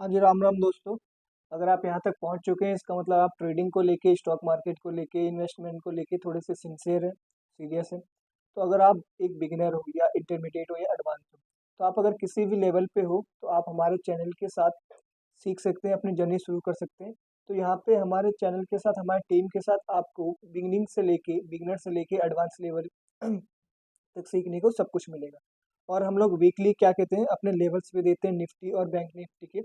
हाँ जी, राम राम दोस्तों। अगर आप यहाँ तक पहुँच चुके हैं इसका मतलब आप ट्रेडिंग को लेके, स्टॉक मार्केट को लेके, इन्वेस्टमेंट को लेके थोड़े से सिंसियर हैं, सीरियस हैं। तो अगर आप एक बिगिनर हो या इंटरमीडिएट हो या एडवांस हो, तो आप अगर किसी भी लेवल पे हो तो आप हमारे चैनल के साथ सीख सकते हैं, अपनी जर्नी शुरू कर सकते हैं। तो यहाँ पे हमारे चैनल के साथ, हमारे टीम के साथ आपको बिगिनर से लेके एडवांस लेवल तक सीखने को सब कुछ मिलेगा। और हम लोग वीकली क्या कहते हैं, अपने लेवल्स भी देते हैं निफ्टी और बैंक निफ्टी के।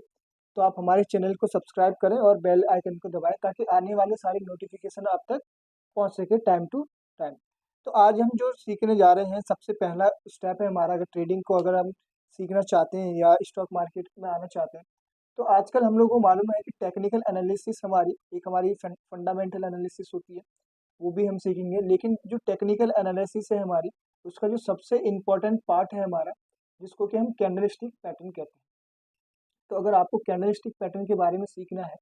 तो आप हमारे चैनल को सब्सक्राइब करें और बेल आइकन को दबाएं ताकि आने वाले सारी नोटिफिकेशन आप तक पहुंच सके टाइम टू टाइम। तो आज हम जो सीखने जा रहे हैं, सबसे पहला स्टेप है हमारा। अगर ट्रेडिंग को अगर हम सीखना चाहते हैं या स्टॉक मार्केट में आना चाहते हैं, तो आजकल हम लोग को मालूम है कि टेक्निकल एनालिसिस हमारी फंडामेंटल एनालिसिस होती है, वो भी हम सीखेंगे। लेकिन जो टेक्निकल एनालिसिस है हमारी, उसका जो सबसे इम्पोर्टेंट पार्ट है हमारा, जिसको कि हम कैंडलस्टिक पैटर्न कहते हैं। तो अगर आपको कैंडलस्टिक पैटर्न के बारे में सीखना है,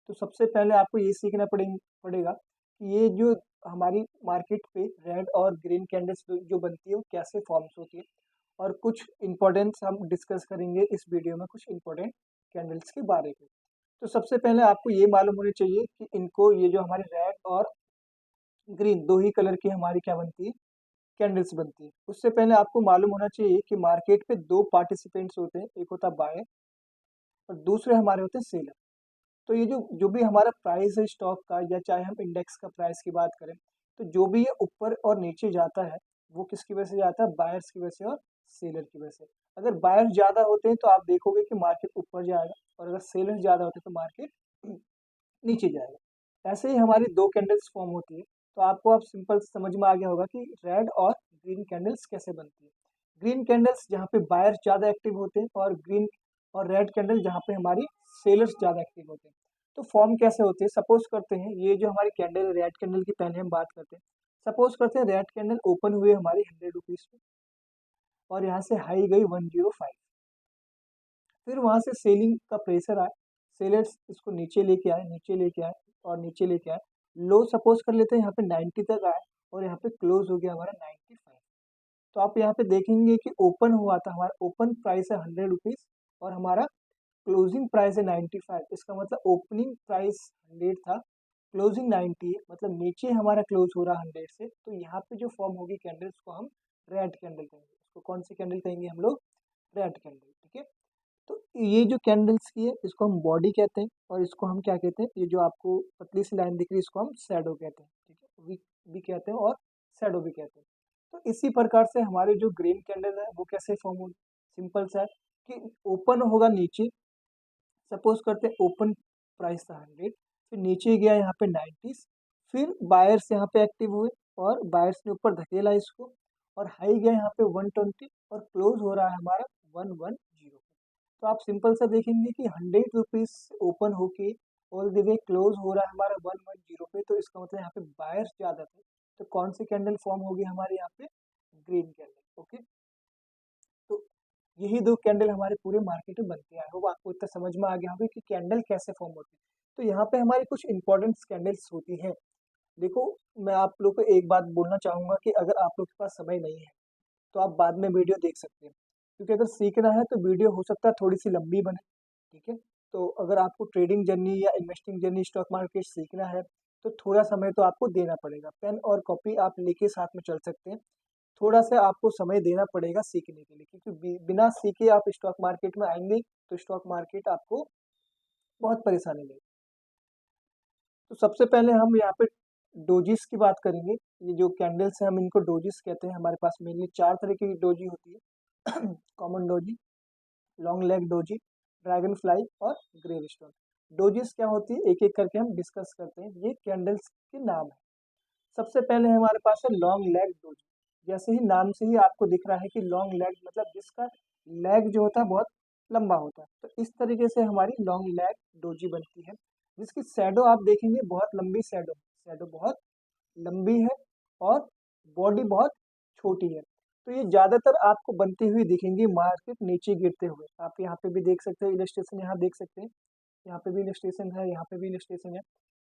तो सबसे पहले आपको ये सीखना पड़ेगा कि ये जो हमारी मार्केट पे रेड और ग्रीन कैंडल्स जो बनती है वो कैसे फॉर्म्स होती है। और कुछ इंपॉर्टेंट्स हम डिस्कस करेंगे इस वीडियो में, कुछ इंपॉर्टेंट कैंडल्स के बारे में। तो सबसे पहले आपको ये मालूम होनी चाहिए कि इनको, ये जो हमारी रेड और ग्रीन दो ही कलर की हमारी क्या बनती है, कैंडल्स बनती है। उससे पहले आपको मालूम होना चाहिए कि मार्केट पे दो पार्टिसिपेंट्स होते हैं, एक होता है बायर और दूसरे हमारे होते हैं सेलर। तो ये जो जो भी हमारा प्राइस है स्टॉक का, या चाहे हम इंडेक्स का प्राइस की बात करें, तो जो भी ये ऊपर और नीचे जाता है, वो किसकी वजह से जाता है, बायर्स की वजह से और सेलर की वजह से। अगर बायर्स ज़्यादा होते हैं तो आप देखोगे कि मार्केट ऊपर जाएगा, और अगर सेलर ज़्यादा होते हैं तो मार्केट नीचे जाएगा। ऐसे ही हमारी दो कैंडल्स फॉर्म होती है। तो आपको अब सिंपल समझ में आ गया होगा कि रेड और ग्रीन कैंडल्स कैसे बनती है। ग्रीन कैंडल्स जहाँ पे बायर्स ज़्यादा एक्टिव होते हैं, और ग्रीन और रेड कैंडल जहाँ पे हमारी सेलर्स ज़्यादा एक्टिव होते हैं। तो फॉर्म कैसे होते हैं, सपोज करते हैं ये जो हमारी कैंडल है, रेड कैंडल की पहले हम बात करते हैं। सपोज करते हैं रेड कैंडल ओपन हुए हमारी 100 रुपीज़ पे, और यहाँ से हाई गई 105। फिर वहां से सेलिंग का प्रेशर आया, सेलर्स इसको नीचे लेके आए, नीचे लेके आए और नीचे लेके आए। लो सपोज कर लेते हैं यहाँ पे 90 तक आए, और यहाँ पे क्लोज हो गया हमारा 95। तो आप यहाँ पे देखेंगे कि ओपन हुआ था, हमारा ओपन प्राइस है 100 रुपीज़ और हमारा क्लोजिंग प्राइस है 95। इसका मतलब ओपनिंग प्राइस 100 था, क्लोजिंग 90 है, मतलब नीचे हमारा क्लोज हो रहा है 100 से। तो यहाँ पे जो फॉर्म होगी कैंडल, उसको हम रेड कैंडल कहेंगे। उसको कौन सी कैंडल कहेंगे हम लोग, रेड कैंडल। ठीक है। तो ये जो कैंडल्स की है, इसको हम बॉडी कहते हैं, और इसको हम क्या कहते हैं, ये जो आपको पतली सी लाइन दिख रही है, इसको हम शैडो कहते हैं। ठीक है, वीक भी कहते हैं और शैडो भी कहते हैं। तो इसी प्रकार से हमारे जो ग्रीन कैंडल है वो कैसे फॉर्म होगी, सिंपल सा है कि ओपन होगा नीचे। सपोज करते हैं ओपन प्राइस था 100, फिर नीचे गया यहाँ पे 90, फिर बायर्स यहाँ पे एक्टिव हुए और बायर्स ने ऊपर धकेला इसको, और हाई गया यहाँ पे 120 और क्लोज हो रहा है हमारा 110। तो आप सिंपल सा देखेंगे कि 100 रुपीज़ ओपन होके ऑल द वे क्लोज हो रहा है हमारा 110 पे। तो इसका मतलब यहाँ पे बायर्स ज़्यादा थे। तो कौन सी कैंडल फॉर्म होगी हमारे यहाँ पे, ग्रीन कैंडल। ओके। तो यही दो कैंडल हमारे पूरे मार्केट में बनती है। आई होप आपको इतना समझ में आ गया होगा कि कैंडल कैसे फॉर्म होती है। तो यहाँ पे हमारी कुछ इंपॉर्टेंट कैंडल्स होती हैं। देखो, मैं आप लोग को एक बात बोलना चाहूंगा कि अगर आप लोग के पास समय नहीं है तो आप बाद में वीडियो देख सकते हैं, क्योंकि अगर सीखना है तो वीडियो हो सकता है थोड़ी सी लंबी बने। ठीक है। तो अगर आपको ट्रेडिंग जर्नी या इन्वेस्टिंग जर्नी, स्टॉक मार्केट सीखना है, तो थोड़ा समय तो आपको देना पड़ेगा। पेन और कॉपी आप लेके साथ में चल सकते हैं। थोड़ा सा आपको समय देना पड़ेगा सीखने के लिए, क्योंकि बिना सीखे आप स्टॉक मार्केट में आएंगे तो स्टॉक मार्केट आपको बहुत परेशानी देगी। तो सबसे पहले हम यहाँ पे डोजिस की बात करेंगे। ये जो कैंडल्स हैं हम इनको डोजिस कहते हैं। हमारे पास मेनली चार तरह की डोजी होती है common doji, long leg doji, dragon fly और ग्रेव स्टोन। डोजिस क्या होती है, एक एक करके हम डिस्कस करते हैं। ये कैंडल्स के नाम है। सबसे पहले हमारे पास है लॉन्ग लेग डोजी। जैसे ही नाम से ही आपको दिख रहा है कि लॉन्ग लेग, मतलब जिसका लेग जो होता है बहुत लंबा होता है। तो इस तरीके से हमारी लॉन्ग लेग डोजी बनती है, जिसकी शैडो आप देखेंगे बहुत लंबी शैडो, शैडो बहुत लंबी है और बॉडी बहुत छोटी है। तो ये ज़्यादातर आपको बनती हुई दिखेंगी मार्केट नीचे गिरते हुए। आप यहाँ पे भी देख सकते हो इलस्ट्रेशन, यहाँ देख सकते हैं, यहाँ पे भी इलस्ट्रेशन है, यहाँ पे भी इलस्ट्रेशन है।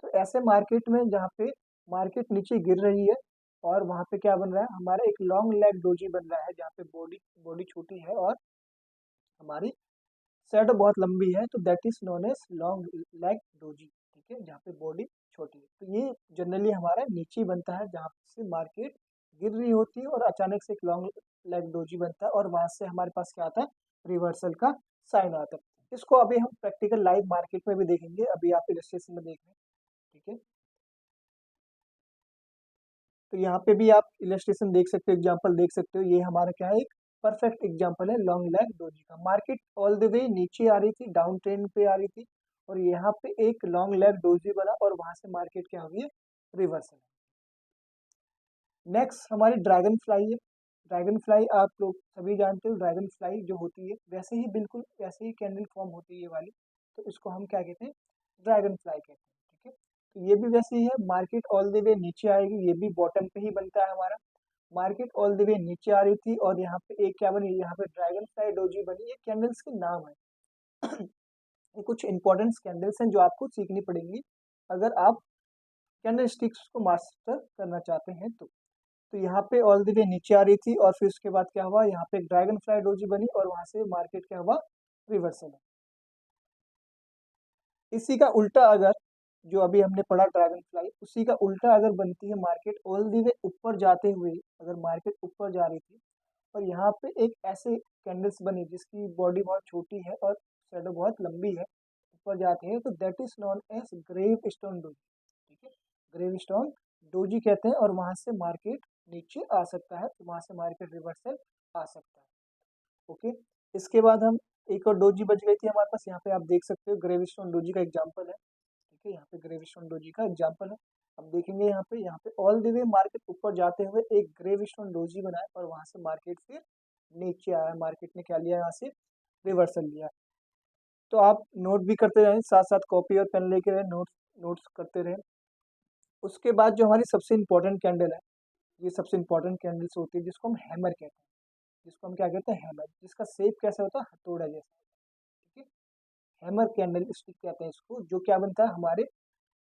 तो ऐसे मार्केट में जहाँ पे मार्केट नीचे गिर रही है, और वहाँ पे क्या बन रहा है, हमारा एक लॉन्ग लेग डोजी बन रहा है, जहाँ पे बॉडी बॉडी छोटी है और हमारी शैडो बहुत लंबी है तो that is known as long leg doji, ठीक है, जहाँ पे बॉडी छोटी है। तो ये जनरली हमारा नीचे ही बनता है जहाँ से मार्केट गिर रही होती है और अचानक से एक लॉन्ग लेग डोजी बनता है और वहां से हमारे पास क्या आता है, रिवर्सल का साइन आता है। इसको अभी हम प्रैक्टिकल लाइव मार्केट में भी देखेंगे, अभी आप इलस्ट्रेशन में देख रहे हैं, ठीक है। तो यहाँ पे भी आप इलस्ट्रेशन देख सकते हो, एग्जांपल देख सकते हो, ये हमारा क्या है, एक परफेक्ट एग्जांपल है लॉन्ग लेग डोजी का। मार्केट ऑल द वे नीचे आ रही थी, डाउन ट्रेंड पे आ रही थी और यहाँ पे एक लॉन्ग लेग डोजी बना और वहां से मार्केट क्या हुई है, रिवर्सल। नेक्स्ट हमारी ड्रैगन फ्लाई है। ड्रैगन फ्लाई आप लोग सभी जानते हो, ड्रैगन फ्लाई जो होती है वैसे ही बिल्कुल वैसे ही कैंडल फॉर्म होती है ये वाली, तो इसको हम क्या कहते हैं, ड्रैगन फ्लाई कहते हैं, ठीक है। तो ये भी वैसे ही है, मार्केट ऑल द वे नीचे आएगी, ये भी बॉटम पे ही बनता है हमारा। मार्केट ऑल द वे नीचे आ रही थी और यहाँ पे एक क्या बनी, यहाँ पे ड्रैगन फ्लाई डोजी बनी, ये कैंडल्स के नाम है। ये कुछ इंपॉर्टेंट कैंडल्स हैं जो आपको सीखनी पड़ेंगी अगर आप कैंडल स्टिक्स को मास्टर करना चाहते हैं तो यहाँ पे ऑल द वे नीचे आ रही थी और फिर उसके बाद क्या हुआ, यहाँ पे एक ड्रैगन फ्लाई डोजी बनी और वहां से मार्केट क्या हुआ, रिवर्सल है। इसी का उल्टा अगर जो अभी हमने पढ़ा ड्रैगन फ्लाई, उसी का उल्टा अगर बनती है मार्केट ऑल द वे ऊपर जाते हुए, अगर मार्केट ऊपर जा रही थी और यहाँ पे एक ऐसे कैंडल्स बनी जिसकी बॉडी बहुत छोटी है और शेडो बहुत लंबी है, ऊपर जाती है, तो that is known as grave stone doji, ठीक है, ग्रेव स्टोन डोजी कहते हैं। और वहां से मार्केट नीचे आ सकता है, तो वहां से मार्केट रिवर्सल आ सकता है, ओके। इसके बाद हम एक और डोजी बच गई थी हमारे पास, यहाँ पे आप देख सकते हो ग्रेव स्टोन डोजी का एग्जाम्पल है, ठीक है, यहाँ पे ग्रेव स्टोन डोजी का एग्जाम्पल है। अब देखेंगे यहाँ पे ऑल द वे मार्केट ऊपर जाते हुए एक ग्रेव स्टोन डोजी बनाया और वहां से मार्केट फिर नीचे आया, मार्केट ने क्या लिया, यहाँ से रिवर्सल लिया। तो आप नोट भी करते रहें, साथ साथ कॉपी और पेन लेके रहे, नोट्स करते रहे। उसके बाद जो हमारी सबसे इंपॉर्टेंट कैंडल है, ये सबसे इंपॉर्टेंट कैंडल्स होती है जिसको हम हैमर कहते हैं, जिसको हम क्या कहते हैं, हैमर, जिसका शेप कैसा होता है, हथौड़ा जैसा, ठीक है। हैमर कैंडल स्टिक कहते हैं इसको, जो क्या बनता है हमारे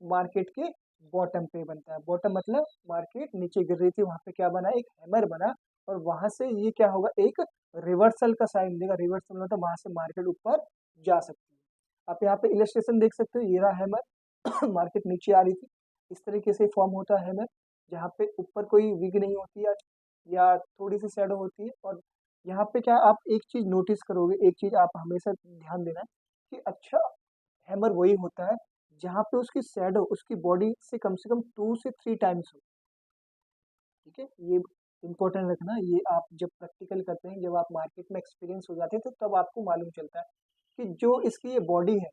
मार्केट के बॉटम पे बनता है। बॉटम मतलब मार्केट नीचे गिर रही थी, वहां पे क्या बना, एक हैमर बना और वहां से ये क्या होगा, एक रिवर्सल का साइन देगा। रिवर्सल मतलब वहां से मार्केट ऊपर जा सकती है। आप यहाँ पे इलस्ट्रेशन देख सकते हो, ये रहा हैमर। मार्केट नीचे आ रही थी, इस तरीके से फॉर्म होता है हैमर, जहाँ पे ऊपर कोई विग नहीं होती या थोड़ी सी शेडो होती है। और यहाँ पे क्या आप एक चीज नोटिस करोगे, एक चीज आप हमेशा ध्यान देना कि अच्छा हैमर वही होता है जहाँ पे उसकी शैडो उसकी बॉडी से कम 2 से 3 टाइम्स हो, ठीक है। ये इंपॉर्टेंट रखना, ये आप जब प्रैक्टिकल करते हैं, जब आप मार्केट में एक्सपीरियंस हो जाते हैं तो तब आपको मालूम चलता है कि जो इसकी ये बॉडी है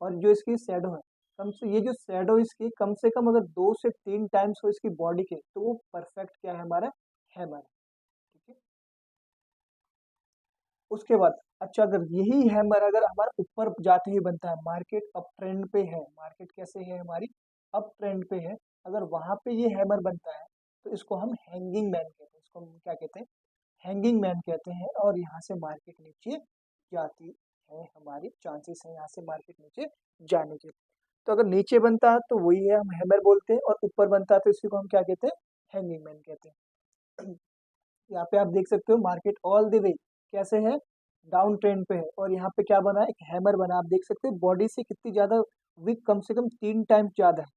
और जो इसकी शैडो है, कम से ये जो शैडो इसकी कम से कम अगर 2 से 3 टाइम्स हो इसकी बॉडी के, तो वो परफेक्ट क्या है, हमारा हैमर है, ठीक है। उसके बाद अच्छा, अगर यही हैमर अगर हमारा ऊपर जाते ही बनता है, मार्केट अप ट्रेंड पे है, मार्केट कैसे है हमारी, अप ट्रेंड पे है, अगर वहां पे ये हैमर बनता है तो इसको हम हैंगिंग मैन कहते हैं, इसको हम क्या कहते हैं, हैंगिंग मैन कहते हैं। और यहाँ से मार्केट नीचे जाती है, हमारी चांसेस है यहाँ से मार्केट नीचे जाने के। तो अगर नीचे बनता है तो वही है हम हैमर बोलते हैं, और ऊपर बनता है तो इसी को हम क्या कहते हैं, हैंगिंग मैन कहते हैं। यहाँ पे आप देख सकते हो मार्केट ऑल द वे कैसे है, डाउन ट्रेंड पे है और यहाँ पे क्या बना है, एक हैमर बना, आप देख सकते हो बॉडी से कितनी ज्यादा विक, कम से कम 3 टाइम्स ज्यादा है।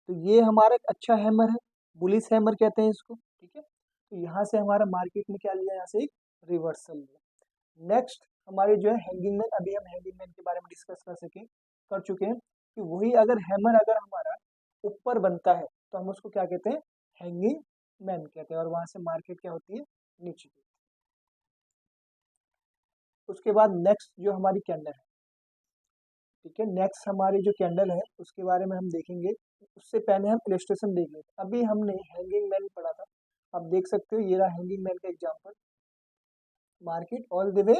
तो ये हमारा एक अच्छा हैमर है, बुलिश हैमर कहते हैं इसको, ठीक है। तो यहाँ से हमारा मार्केट में क्या लिया, यहाँ से एक रिवर्सल लिया। नेक्स्ट हमारे जो है हैंगिंग मैन, अभी हम हैंगिंग मैन के बारे में डिस्कस कर चुके हैं कि वही अगर हैमर अगर हमारा ऊपर बनता है तो हम उसको क्या कहते हैं, हैंगिंग मैन कहते हैं, और वहां से मार्केट क्या होती है, नीचे। उसके बाद नेक्स्ट जो हमारी कैंडल है, ठीक है, नेक्स्ट हमारी जो कैंडल है उसके बारे में हम देखेंगे। उससे पहले हम इलस्ट्रेशन देख लेते, अभी हमने हैंगिंग मैन पढ़ा था, आप देख सकते हो ये रहा हैंगिंग मैन का example. Market all the way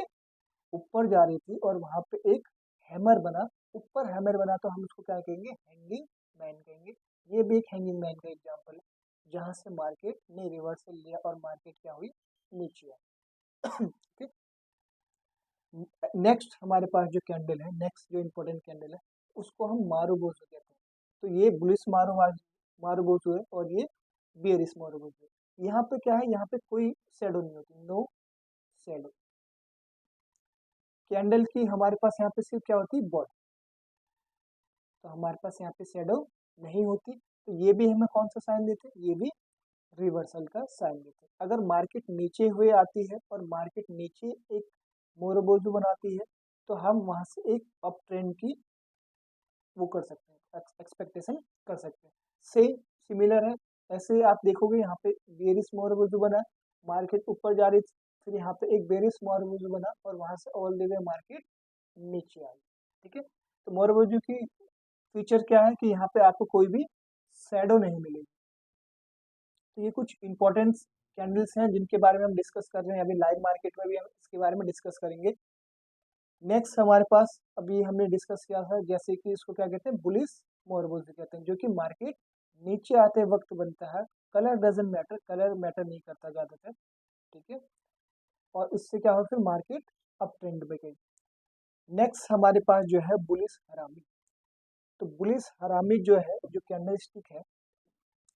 ऊपर जा रही थी और वहां पे एक हैमर बना, ऊपर हैमर बना, तो हम उसको क्या कहेंगे, हैंगिंग मैन कहेंगे। ये भी एक हैंगिंग मैन का एग्जांपल है जहां से मार्केट ने रिवर्सल लिया और मार्केट क्या हुई, नीचे आई। ठीक। नेक्स्ट हमारे पास जो कैंडल है, नेक्स्ट जो इम्पोर्टेंट कैंडल है, उसको हम मारुबोसो कहते हैं। तो ये बुलिस मारुबोसो है और ये बियरिश मारुबोसो है। यहाँ पे क्या है, यहाँ पे कोई शेडो नहीं होती, नो शेडो। कैंडल की हमारे पास यहाँ पे सिर्फ क्या होती है, बॉडी, तो हमारे पास यहाँ पे शेडो नहीं होती, तो ये भी हमें कौन सा साइन देते हैं, ये भी रिवर्सल का साइन देते हैं। अगर मार्केट नीचे हुए आती है और मार्केट नीचे एक मोरोबोजू बनाती है, तो हम वहां से एक अप ट्रेंड की वो कर सकते हैं, एक्सपेक्टेशन कर सकते हैं। सेम सिमिलर है, ऐसे आप देखोगे यहाँ पे बेरिश मोरोबोजू बना, मार्केट ऊपर जा रही थी, फिर यहाँ पे एक बेरिश मोरोबोजू बना और वहां से ऑल द वे मार्केट नीचे आई। ठीक है, तो मोरोबोजू की फीचर क्या है कि यहाँ पे आपको कोई भी शैडो नहीं मिलेगी। तो ये कुछ इंपॉर्टेंट कैंडल्स हैं जिनके बारे में हम डिस्कस कर रहे हैं, अभी लाइव मार्केट में भी हम इसके बारे में डिस्कस करेंगे। नेक्स्ट हमारे पास अभी हमने डिस्कस किया था, जैसे कि इसको क्या कहते हैं, बुलिश मोरबोजू कहते हैं, जो कि मार्केट नीचे आते वक्त बनता है। Colour doesn't matter, colour matter नहीं करता ज़्यादातर। ठीक है, और इससे क्या हो, फिर मार्केट अप ट्रेंड पे गई। नेक्स्ट हमारे पास जो है बुलिश हरामी। तो बुलिश हरामी जो है, जो कैंडल स्टिक है,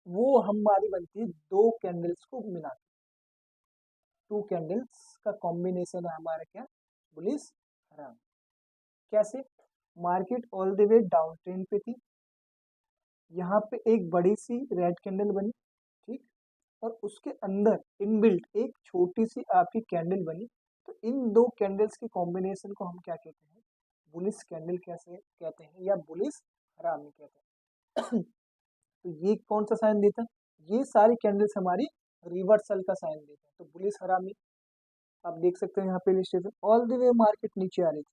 वो हमारी बनती है दो कैंडल्स को मिला के, टू कैंडल्स का कॉम्बिनेशन है हमारा क्या, बुलिश हरामी। कैसे, market all the way down trend पे थी, यहाँ पे एक बड़ी सी रेड कैंडल बनी, ठीक, और उसके अंदर इनबिल्ट एक छोटी सी आपकी कैंडल बनी। तो इन दो कैंडल्स के कॉम्बिनेशन को हम क्या कहते हैं, बुलिश कैंडल कैसे कहते हैं, या बुलिश हरामी कहते हैं। तो ये कौन सा साइन देता है, ये सारी कैंडल्स हमारी रिवर्सल का साइन देते हैं। तो बुलिश हरामी आप देख सकते हैं यहाँ पे illustration, all the way market नीचे आ रही थी,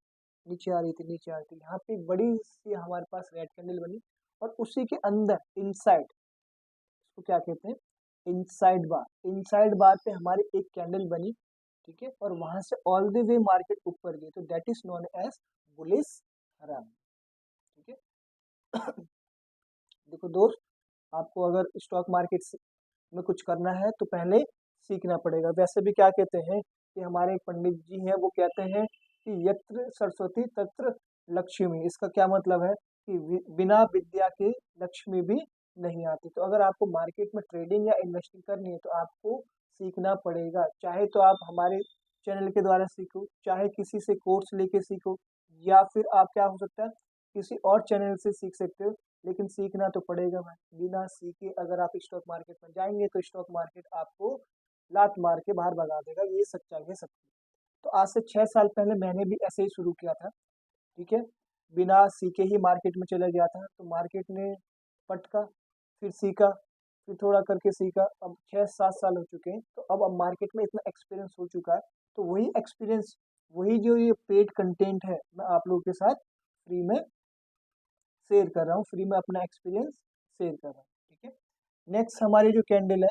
नीचे आ रही थी, नीचे आ रही थी, यहाँ पे एक बड़ी सी हमारे पास रेड कैंडल बनी, और उसी के अंदर इनसाइड, इसको क्या कहते हैं, इनसाइड बार पे हमारी एक कैंडल बनी। ठीक है, और वहां से ऑल द वे मार्केट ऊपर गई, तो that is known as bullish harami. ठीक है, देखो दोस्त, आपको अगर स्टॉक मार्केट में कुछ करना है तो पहले सीखना पड़ेगा। वैसे भी क्या कहते हैं कि हमारे एक पंडित जी हैं, वो कहते हैं कि यत्र सरस्वती तत्र लक्ष्मी। इसका क्या मतलब है कि बिना विद्या के लक्ष्मी भी नहीं आती। तो अगर आपको मार्केट में ट्रेडिंग या इन्वेस्टिंग करनी है तो आपको सीखना पड़ेगा, चाहे तो आप हमारे चैनल के द्वारा सीखो, चाहे किसी से कोर्स लेके सीखो, या फिर आप क्या हो सकता है किसी और चैनल से सीख सकते हो, लेकिन सीखना तो पड़ेगा भाई। बिना सीखे अगर आप स्टॉक मार्केट में जाएंगे तो स्टॉक मार्केट आपको लात मार के बाहर भगा देगा, ये सच्चाई है सबकी। तो आज से 6 साल पहले मैंने भी ऐसे ही शुरू किया था। ठीक है, बिना सीखे ही मार्केट में चला गया था, तो मार्केट ने पटका, फिर सीखा, फिर थोड़ा करके सीखा, अब 6-7 साल हो चुके हैं, तो अब मार्केट में इतना एक्सपीरियंस हो चुका है। तो वही एक्सपीरियंस, वही जो ये पेड कंटेंट है, मैं आप लोगों के साथ फ्री में शेयर कर रहा हूँ, फ्री में अपना एक्सपीरियंस शेयर कर रहा हूँ। ठीक है, नेक्स्ट हमारी जो कैंडल है,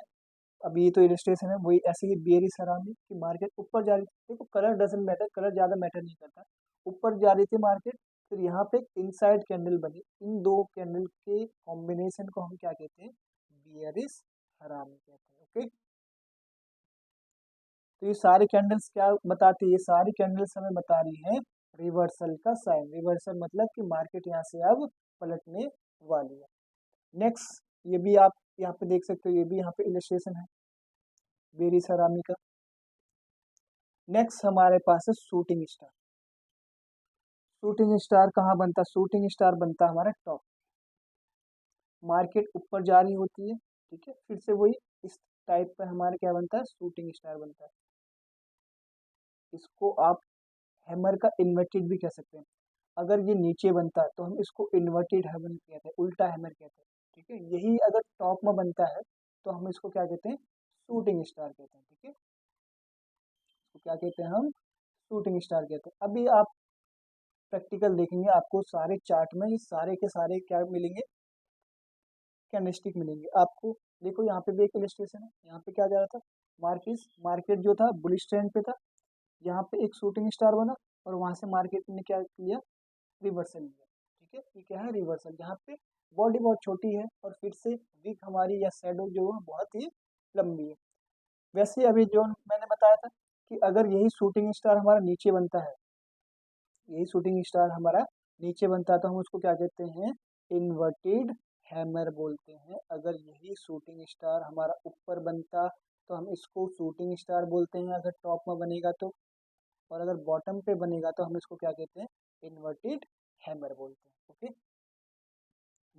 अभी ये तो इलस्ट्रेशन है, वही ऐसे ही बेयरिश हरामी की मार्केट ऊपर जा रही थी। देखो कलर डजेंट मैटर, कलर ज़्यादा मैटर नहीं करता, ऊपर जा रही थी मार्केट, फिर यहाँ पे एक इनसाइड कैंडल बनी। इन दो कैंडल के कॉम्बिनेशन को हम क्या कहते हैं, बेयरिश हरामी कहते हैं। ओके, तो ये सारी कैंडल्स क्या बताती है, ये सारी कैंडल्स हमें बता रही है रिवर्सल का साइन। रिवर्सल मतलब कि मार्केट यहाँ से अब पलटने वाली है। नेक्स्ट, ये भी आप यहाँ पे देख सकते हो, ये भी यहाँ पे इलस्ट्रेशन है बेयरिश हरामी का। नेक्स्ट हमारे पास है शूटिंग स्टार। शूटिंग स्टार कहाँ बनता है, शूटिंग स्टार बनता है हमारा टॉप, मार्केट ऊपर जा रही होती है, ठीक है, फिर से वही इस टाइप पे हमारे क्या बनता है, शूटिंग स्टार बनता है। इसको आप हैमर का इन्वर्टेड भी कह सकते हैं। अगर ये नीचे बनता है तो हम इसको इन्वर्टेड हैमर कहते हैं, उल्टा हैमर कहते हैं। ठीक है, यही अगर टॉप में बनता है तो हम इसको क्या कहते हैं, शूटिंग स्टार कहते हैं। ठीक है, इसको क्या कहते हैं हम, शूटिंग स्टार कहते हैं। अभी आप प्रैक्टिकल देखेंगे, आपको सारे चार्ट में ये सारे के सारे क्या मिलेंगे, कैंडलस्टिक मिलेंगे आपको। देखो यहाँ पे भी एक इलस्ट्रेशन है, यहाँ पे क्या जा रहा था, मार्केट जो था बुलिश ट्रेंड पे था, यहाँ पे एक शूटिंग स्टार बना और वहां से मार्केट ने क्या किया, रिवर्सल लिया। ठीक है, ये क्या है, रिवर्सल, जहाँ पे बॉडी बहुत छोटी है और फिर से विक हमारी या शेडो जो है बहुत ही लंबी है। वैसे अभी जो मैंने बताया था कि अगर यही शूटिंग स्टार हमारा नीचे बनता है, यही शूटिंग स्टार हमारा नीचे बनता है, तो हम उसको क्या कहते हैं, इन्वर्टेड हैमर बोलते हैं। अगर यही शूटिंग स्टार हमारा ऊपर बनता तो हम इसको शूटिंग स्टार बोलते हैं, अगर टॉप में बनेगा तो। और अगर बॉटम पे बनेगा तो हम इसको क्या कहते हैं, इन्वर्टेड हैमर बोलते हैं। ओके,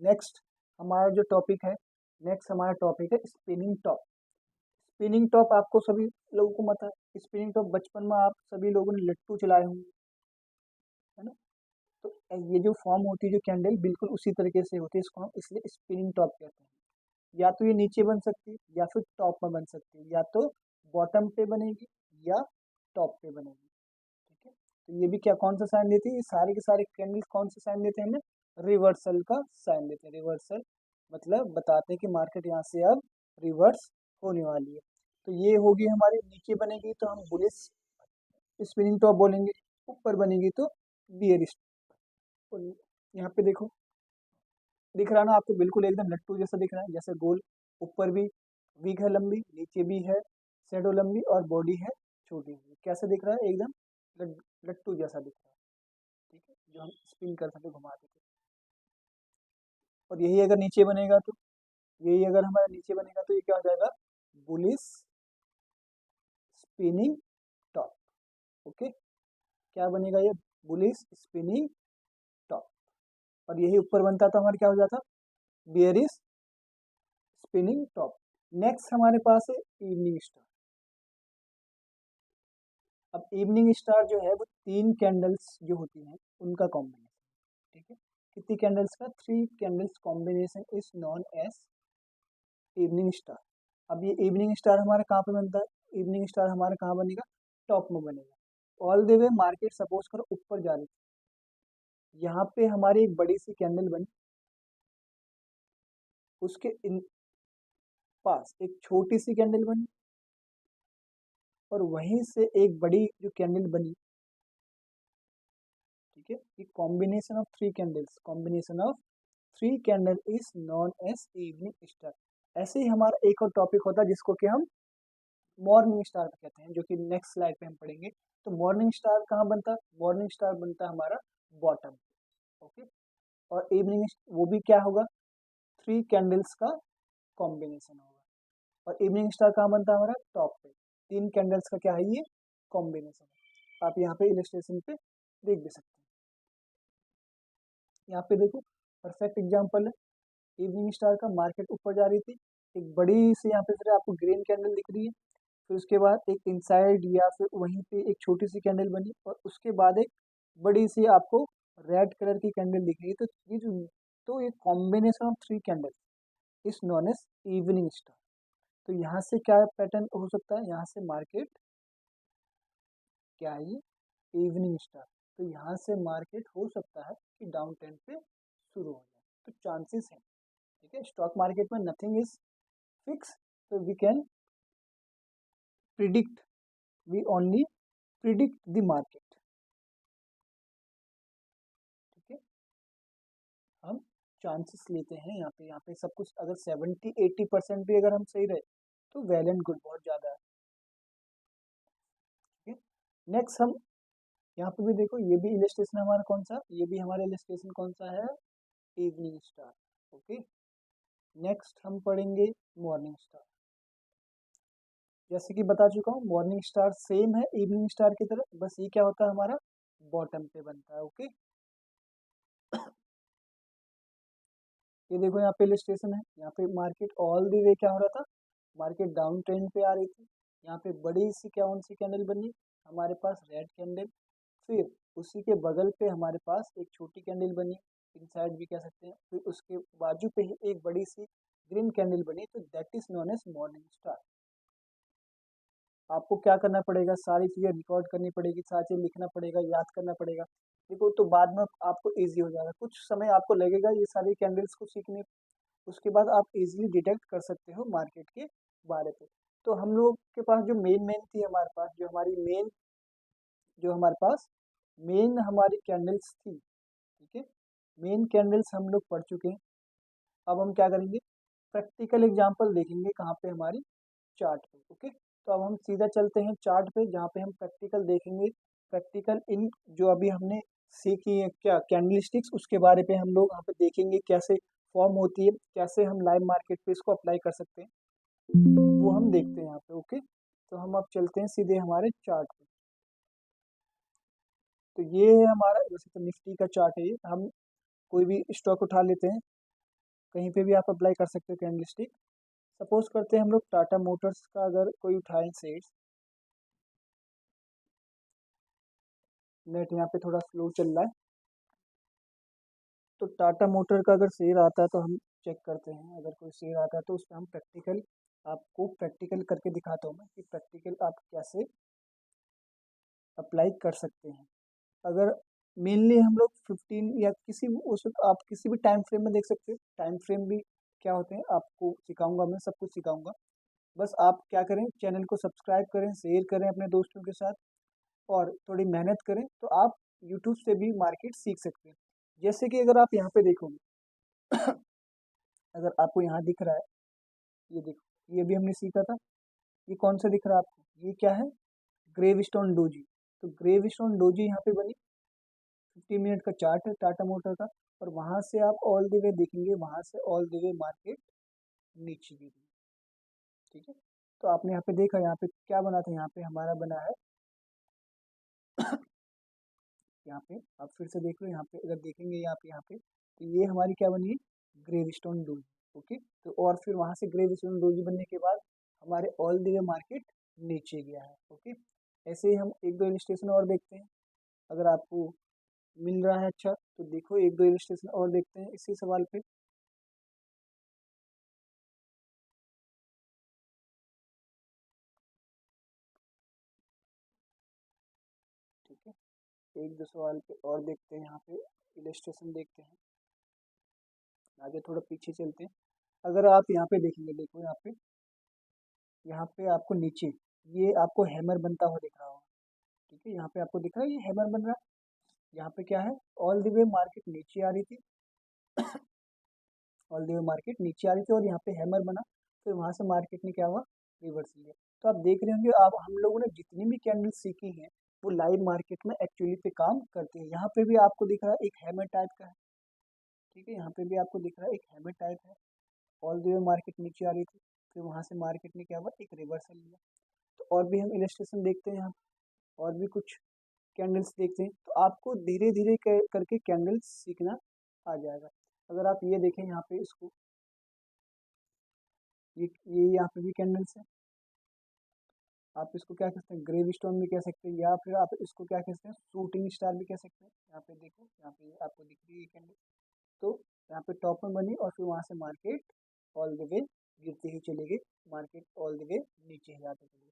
नेक्स्ट हमारा जो टॉपिक है, नेक्स्ट हमारा टॉपिक है स्पिनिंग टॉप। स्पिनिंग टॉप आपको सभी लोगों को पता है, स्पिनिंग टॉप बचपन में आप सभी लोगों ने लट्टू चलाए होंगे, है ना। तो ये जो फॉर्म होती है जो कैंडल बिल्कुल उसी तरीके से होती है, इसको हम इसलिए स्पिनिंग टॉप कहते हैं। या तो ये नीचे बन सकती है या फिर टॉप में बन सकती है, या तो बॉटम पे बनेगी या टॉप पे बनेगी। ठीक है, तो ये भी क्या कौन सा साइन देती है, ये सारे के सारे कैंडल्स कौन सा साइन देते हैं हमें, रिवर्सल का साइन देते हैं। रिवर्सल मतलब बताते हैं कि मार्केट यहाँ से अब रिवर्स होने वाली है। तो ये होगी हमारी, नीचे बनेगी तो हम बुलिश स्पिनिंग टॉप बोलेंगे, ऊपर बनेगी तो बियरिश। यहाँ पे देखो दिख रहा ना आपको, बिल्कुल एकदम लट्टू जैसा दिख रहा है, जैसे गोल, ऊपर भी वीक है लंबी, नीचे भी है शेडो लंबी और बॉडी है छोटी सी। कैसे दिख रहा है, एकदम लट्टू जैसा दिख रहा है। ठीक है, जो हम स्पिन कर सकते घुमा देते। और यही अगर नीचे बनेगा तो, यही अगर हमारा नीचे बनेगा तो ये क्या हो जाएगा, बुलिश स्पिनिंग टॉप। ओके, क्या बनेगा ये, बुलिश स्पिनिंग टॉप। और यही ऊपर बनता तो हमारा क्या हो जाता, बियरिश स्पिनिंग टॉप। नेक्स्ट हमारे पास है इवनिंग स्टार। अब इवनिंग स्टार जो है वो 3 कैंडल्स जो होती हैं उनका कॉम्बिनेशन। ठीक है, कितनी कैंडल्स का, 3 candles combination is known as evening star. अब ये इवनिंग स्टार हमारा कहाँ पे बनता है, इवनिंग स्टार हमारा कहाँ बनेगा, टॉप में बनेगा। All the way market suppose करो ऊपर जा रही थी, यहाँ पे हमारी एक बड़ी सी कैंडल बनी, उसके इन पास एक छोटी सी कैंडल बनी, और वहीं से एक बड़ी जो कैंडल बनी। ठीक है, ये combination of 3 candles, combination of 3 candle is known as evening star. ऐसे ही हमारा एक और टॉपिक होता है जिसको कि हम मॉर्निंग स्टार कहते हैं, जो कि नेक्स्ट स्लाइड पे हम पढ़ेंगे। तो मॉर्निंग स्टार कहाँ बनता है, मॉर्निंग स्टार बनता है हमारा बॉटम। ओके, और इवनिंग वो भी क्या होगा, 3 कैंडल्स का कॉम्बिनेशन होगा। और इवनिंग स्टार कहाँ बनता है हमारा, टॉप पे। 3 कैंडल्स का क्या है ये, कॉम्बिनेशन। आप यहाँ पे इलस्ट्रेशन पे देख भी सकते हैं। यहाँ पे देखो परफेक्ट एग्जांपल है इवनिंग स्टार का। मार्केट ऊपर जा रही थी, एक बड़ी सी यहाँ पे फिर आपको ग्रीन कैंडल दिख रही है, फिर उसके बाद एक इनसाइड या फिर वहीं पे एक छोटी सी कैंडल बनी, और उसके बाद एक बड़ी सी आपको रेड कलर की कैंडल दिख रही है। तो ये जो, तो ये combination of 3 candle is known as evening star. तो यहाँ से क्या पैटर्न हो सकता है, यहाँ से मार्केट क्या है ये, इवनिंग स्टार। तो यहाँ से मार्केट हो सकता है कि डाउन ट्रेंड पे शुरू हो जाए, तो चांसेस है। ठीक है, स्टॉक मार्केट में नथिंग इज फिक्स, तो we can predict, we only predict the market. ठीक है, हम चांसेस लेते हैं यहाँ पे सब कुछ अगर 70-80% भी अगर हम सही रहे तो वेल एंड गुड, बहुत ज़्यादा है। ठीक है, नेक्स्ट हम यहाँ पे भी देखो, ये भी इलस्ट्रेशन हमारा कौन सा, ये भी हमारा इलस्ट्रेशन कौन सा है, इवनिंग स्टार। ओके, नेक्स्ट हम पढ़ेंगे मॉर्निंग स्टार। जैसे कि बता चुका हूँ मॉर्निंग स्टार सेम है इवनिंग स्टार की तरह, बस ये क्या होता है हमारा बॉटम पे बनता है। ओके, ये देखो यहाँ पे इलस्ट्रेशन है, यहाँ पे मार्केट ऑल द वे क्या हो रहा था, मार्केट डाउन ट्रेंड पे आ रही थी। यहाँ पे बड़ी सी कौन सी कैंडल बनी हमारे पास, रेड कैंडल। फिर उसी के बगल पे हमारे पास एक छोटी कैंडल बनी, इनसाइड भी कह सकते हैं। फिर उसके बाजू पे ही एक बड़ी सी ग्रीन कैंडल बनी, तो that is known as morning star. आपको क्या करना पड़ेगा, सारी चीज़ें रिकॉर्ड करनी पड़ेगी, सारी चीज़ें लिखना पड़ेगा, याद करना पड़ेगा। देखो तो बाद में आपको इजी हो जाएगा, कुछ समय आपको लगेगा ये सारी कैंडल्स को सीखने, उसके बाद आप इजीली डिटेक्ट कर सकते हो मार्केट के बारे पे। तो हम लोग के पास जो मेन मेन थी हमारे पास, जो हमारी मेन, जो हमारे पास मेन हमारी कैंडल्स थी। ठीक है, मेन कैंडल्स हम लोग पढ़ चुके हैं। अब हम क्या करेंगे, प्रैक्टिकल एग्जांपल देखेंगे कहाँ पे, हमारी चार्ट पे। ओके, तो अब हम सीधा चलते हैं चार्ट पे, जहाँ पे हम प्रैक्टिकल देखेंगे। प्रैक्टिकल इन जो अभी हमने सीखी है क्या कैंडलस्टिक्स, उसके बारे पे हम लोग यहाँ पे देखेंगे कैसे फॉर्म होती है, कैसे हम लाइव मार्केट पे इसको अप्लाई कर सकते हैं, वो हम देखते हैं यहाँ पे। ओके, तो हम अब चलते हैं सीधे हमारे चार्ट पे। तो ये है हमारा, वैसे तो निफ्टी का चार्ट है ये। हम कोई भी स्टॉक उठा लेते हैं, कहीं पे भी आप अप्लाई कर सकते हो कैंडलस्टिक। सपोज करते हैं हम लोग टाटा मोटर्स का अगर कोई उठाएं शेयर्स, नेट यहाँ पे थोड़ा स्लो चल रहा है, तो टाटा मोटर का अगर शेयर आता है तो हम चेक करते हैं। अगर कोई शेयर आता है तो उस पर हम प्रैक्टिकल, आपको प्रैक्टिकल करके दिखाता हूँ मैं कि प्रैक्टिकल आप कैसे अप्लाई कर सकते हैं। अगर मेनली हम लोग 15 या किसी भी उस आप किसी भी टाइम फ्रेम में देख सकते हैं। टाइम फ्रेम भी क्या होते हैं आपको सिखाऊंगा, मैं सब कुछ सिखाऊंगा। बस आप क्या करें, चैनल को सब्सक्राइब करें, शेयर करें अपने दोस्तों के साथ, और थोड़ी मेहनत करें तो आप यूट्यूब से भी मार्केट सीख सकते हैं। जैसे कि अगर आप यहाँ पे देखोगे अगर आपको यहाँ दिख रहा है, ये देखो, ये भी हमने सीखा था। ये कौन सा दिख रहा है आपको, ये क्या है, ग्रेवस्टोन डोजी। तो ग्रेवस्टोन डोजी यहाँ पे बनी, 50 मिनट का चार्ट है टाटा मोटर का, और वहां से आप ऑल द वे देखेंगे, वहां से ऑल द वे मार्केट नीचे गिरी। ठीक है, तो आपने यहाँ पे देखा, यहाँ पे क्या बना था, यहाँ पे हमारा बना है यहाँ पे आप फिर से देख लो, यहाँ पे अगर देखेंगे यहाँ पे तो ये हमारी क्या बनी है, ग्रेवस्टोन डोजी। ओके, तो और फिर वहां से ग्रेवस्टोन डोजी बनने के बाद हमारे ऑल द वे मार्केट नीचे गया है। ओके, ऐसे ही हम एक दो इलस्ट्रेशन और देखते हैं। अगर आपको मिल रहा है अच्छा तो देखो, एक दो इलस्ट्रेशन और देखते हैं इसी सवाल पे। ठीक है, एक दो सवाल पे और देखते हैं, यहाँ पे इलस्ट्रेशन देखते हैं। आगे थोड़ा पीछे चलते हैं। अगर आप यहाँ पे देखेंगे, देखो यहाँ पे आपको नीचे ये आपको हैमर बनता हुआ दिख रहा होगा। ठीक है, यहाँ पे आपको दिख रहा है ये हैमर बन रहा है। यहाँ पे क्या है, ऑल द वे मार्केट नीचे आ रही थी, ऑल द वे मार्केट नीचे आ रही थी और यहाँ पे हैमर बना, फिर वहां से मार्केट ने क्या हुआ, रिवर्स लिया। तो आप देख रहे होंगे, आप हम लोगों ने जितनी भी कैंडल सीखी हैं वो लाइव मार्केट में एक्चुअली पे काम करते हैं। यहाँ पे भी आपको दिख रहा है एक हैमर टाइप का है। ठीक है, यहाँ पे भी आपको दिख रहा है एक हैमर टाइप है, ऑल द वे मार्केट नीचे आ रही थी, फिर वहां से मार्केट ने क्या हुआ, एक रिवर्सल लिया। तो और भी हम इलस्ट्रेशन देखते हैं यहाँ, और भी कुछ कैंडल्स देखते हैं, तो आपको धीरे धीरे करके कैंडल्स सीखना आ जाएगा। अगर आप ये देखें यहाँ पे इसको, ये यहाँ पे भी कैंडल्स है। आप इसको क्या कहते हैं, ग्रेव स्टोन भी कह सकते हैं, या फिर आप इसको क्या कहते हैं, शूटिंग स्टार भी कह सकते हैं। यहाँ पे देखो, यहाँ पे आपको दिख रही है कैंडल, तो यहाँ पे टॉप में बनी और फिर वहां से मार्केट ऑल द वे गिरते ही चले गए, मार्केट ऑल द वे नीचे ही जाते चले गए।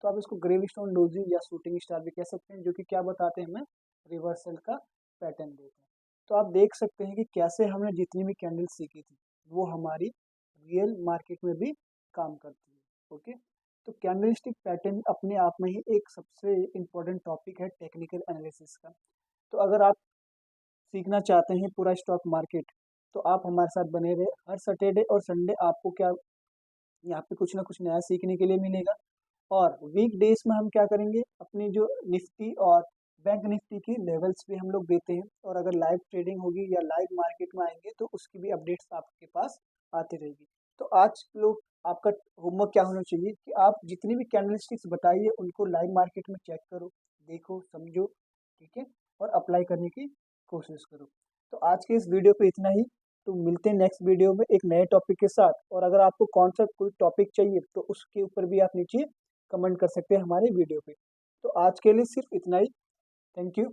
तो आप इसको ग्रेव स्टोन डोजी या शूटिंग स्टार भी कह सकते हैं, जो कि क्या बताते हैं, हमें रिवर्सल का पैटर्न देते हैं। तो आप देख सकते हैं कि कैसे हमने जितनी भी कैंडल सीखी थी वो हमारी रियल मार्केट में भी काम करती है। ओके, तो कैंडलस्टिक पैटर्न अपने आप में ही एक सबसे इम्पोर्टेंट टॉपिक है टेक्निकल एनालिसिस का। तो अगर आप सीखना चाहते हैं पूरा स्टॉक मार्केट, तो आप हमारे साथ बने रहे। हर सैटरडे और संडे आपको क्या, यहाँ पे कुछ ना कुछ नया सीखने के लिए मिलेगा। और वीक डेज में हम क्या करेंगे, अपनी जो निफ्टी और बैंक निफ्टी की लेवल्स भी हम लोग देते हैं, और अगर लाइव ट्रेडिंग होगी या लाइव मार्केट में आएंगे तो उसकी भी अपडेट्स आपके पास आती रहेगी। तो आज लोग, आपका होमवर्क क्या होना चाहिए कि आप जितनी भी कैंडलस्टिक्स बताइए उनको लाइव मार्केट में चेक करो, देखो, समझो। ठीक है, और अप्लाई करने की कोशिश करो। तो आज के इस वीडियो पे इतना ही। तो मिलते हैं नेक्स्ट वीडियो में एक नए टॉपिक के साथ। और अगर आपको कौन सा कोई टॉपिक चाहिए तो उसके ऊपर भी आप नीचे कमेंट कर सकते हैं हमारे वीडियो पे। तो आज के लिए सिर्फ इतना ही। Thank you.